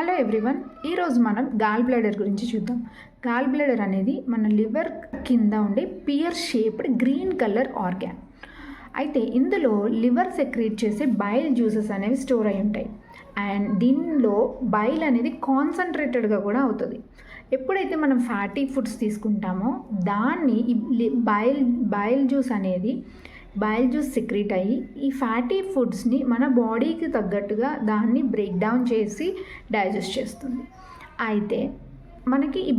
Hello everyone, ఈరోజు మనం gall bladder గురించి చూద్దాం. గాల్ బ్లాడర్ అనేది మన లివర్ కింద ఉండే pear shaped green colour organ. అయితే ఇందులో లివర్ సెక్రీట్ చేసే బైల్ జ్యూసెస్ అనేవి స్టోర్ అయి ఉంటాయి. అండ్ దీనిలో బైల్ అనేది కాన్సన్ట్రేటెడ్గా కూడా అవుతుంది. ఎప్పుడైతే మనం ఫ్యాటీ ఫుడ్స్ తీసుకుంటామో దాన్ని బైల్ జ్యూస్ సెక్రీట్ అయ్యి ఈ ఫ్యాటీ ఫుడ్స్ని మన బాడీకి తగ్గట్టుగా దాన్ని బ్రేక్ డౌన్ చేసి డైజెస్ట్ చేస్తుంది. అయితే మనకి ఈ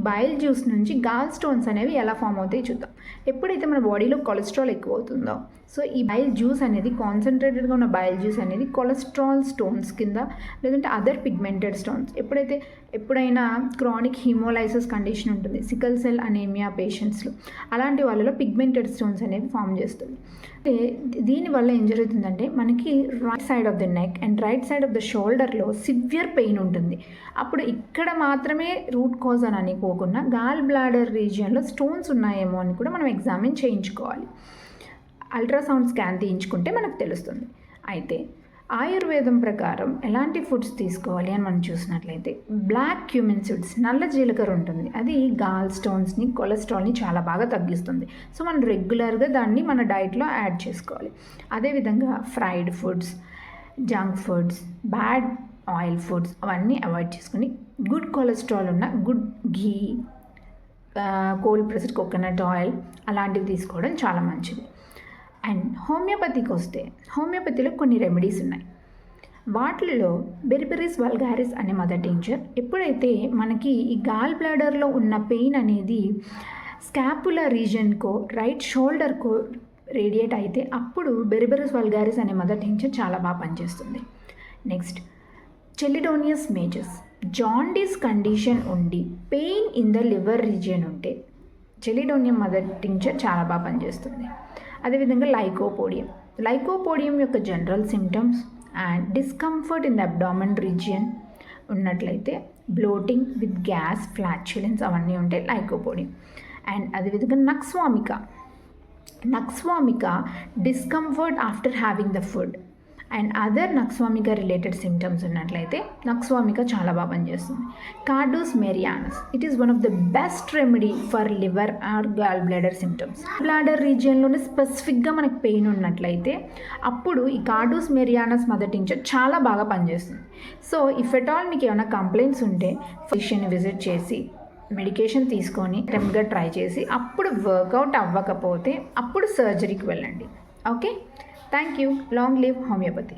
బైల్ జ్యూస్ నుంచి గాల్ స్టోన్స్ అనేవి ఎలా ఫామ్ అవుతాయి చూద్దాం. ఎప్పుడైతే మన బాడీలో కొలెస్ట్రాల్ ఎక్కువ అవుతుందో, సో ఈ బైల్ జ్యూస్ అనేది కాన్సన్ట్రేటెడ్గా ఉన్న బైల్ జ్యూస్ అనేది కొలెస్ట్రాల్ స్టోన్స్ కింద, లేదంటే అదర్ పిగ్మెంటెడ్ స్టోన్స్, ఎప్పుడైనా క్రానిక్ హీమోలైసిస్ కండిషన్ ఉంటుంది, సికల్ సెల్ అనేమియా పేషెంట్స్లో, అలాంటి వాళ్ళలో పిగ్మెంటెడ్ స్టోన్స్ అనేవి ఫామ్ చేస్తుంది. దీనివల్ల ఏం జరుగుతుందంటే మనకి right side of the neck and right side of the షోల్డర్లో సివియర్ పెయిన్ ఉంటుంది. అప్పుడు ఇక్కడ మాత్రమే రూట్ కాజ్ అని అనుకోకుండా గాల్ బ్లాడర్ రీజియన్లో స్టోన్స్ ఉన్నాయేమో అని కూడా మనం ఎగ్జామిన్ చేయించుకోవాలి. అల్ట్రాసౌండ్ స్కాన్ తీయించుకుంటే మనకు తెలుస్తుంది. అయితే ఆయుర్వేదం ప్రకారం ఎలాంటి ఫుడ్స్ తీసుకోవాలి అని మనం చూసినట్లయితే, బ్లాక్ క్యూమిన్ సీడ్స్, నల్ల జీలకర్ర ఉంటుంది, అది గాల్ స్టోన్స్ని, కొలెస్ట్రాల్ని చాలా బాగా తగ్గిస్తుంది. సో మనం రెగ్యులర్గా దాన్ని మన డైట్లో యాడ్ చేసుకోవాలి. అదేవిధంగా fried foods, junk foods, bad oil foods అవన్నీ అవాయిడ్ చేసుకుని గుడ్ కొలెస్ట్రాల్ ఉన్న గుడ్ ఘీ, కోల్డ్ ప్రెస్డ్ కోకోనట్ ఆయిల్ అలాంటివి తీసుకోవడం చాలా మంచిది. అండ్ హోమియోపతికి వస్తే, హోమియోపతిలో కొన్ని రెమెడీస్ ఉన్నాయి. వాటిల్లో బెరిబెరిస్ వల్గారిస్ అనే మదర్ టింక్చర్, ఎప్పుడైతే మనకి ఈ గాల్ బ్లాడర్లో ఉన్న పెయిన్ అనేది స్కాపులర్ రీజన్కో రైట్ షోల్డర్కో రేడియేట్ అయితే అప్పుడు బెరిబెరిస్ వల్గారిస్ అనే మదర్ టింక్చర్ చాలా బాగా పనిచేస్తుంది. నెక్స్ట్ చెలిడోనియస్ మేజస్, జాండీస్ కండిషన్ ఉండి pain in the liver region ఉంటే చెలిడోనియం మదర్ టింక్చర్ చాలా బాగా పనిచేస్తుంది. అదేవిధంగా లైకోపోడియం యొక్క general symptoms and discomfort in the abdomen region ఉన్నట్లయితే, బ్లోటింగ్ విత్ గ్యాస్, ఫ్లాచులెన్స్ అవన్నీ ఉంటాయి లైకోపోడియం. అండ్ అదేవిధంగా nux vomica discomfort after having the food and other nux vomica related symptoms ఉన్నట్లయితే నక్స్వామికా చాలా బాగా పనిచేస్తుంది. Carduus marianus, it is one of the best remedy for liver or gall bladder symptoms. Bladder రీజియన్లోనే స్పెసిఫిక్గా మనకి పెయిన్ ఉన్నట్లయితే అప్పుడు ఈ కార్డూస్ మెరియానస్ మదర్ టింక్చర్ చాలా బాగా పనిచేస్తుంది. సో ఇఫ్ ఎట్ ఆల్ మీకు ఏమైనా కంప్లైంట్స్ ఉంటే ఫిజిషియన్ని విజిట్ చేసి మెడికేషన్ తీసుకొని రెమ్గా ట్రై చేసి అప్పుడు వర్కౌట్ అవ్వకపోతే అప్పుడు సర్జరీకి వెళ్ళండి. Okay, thank you. Long live homeopathy.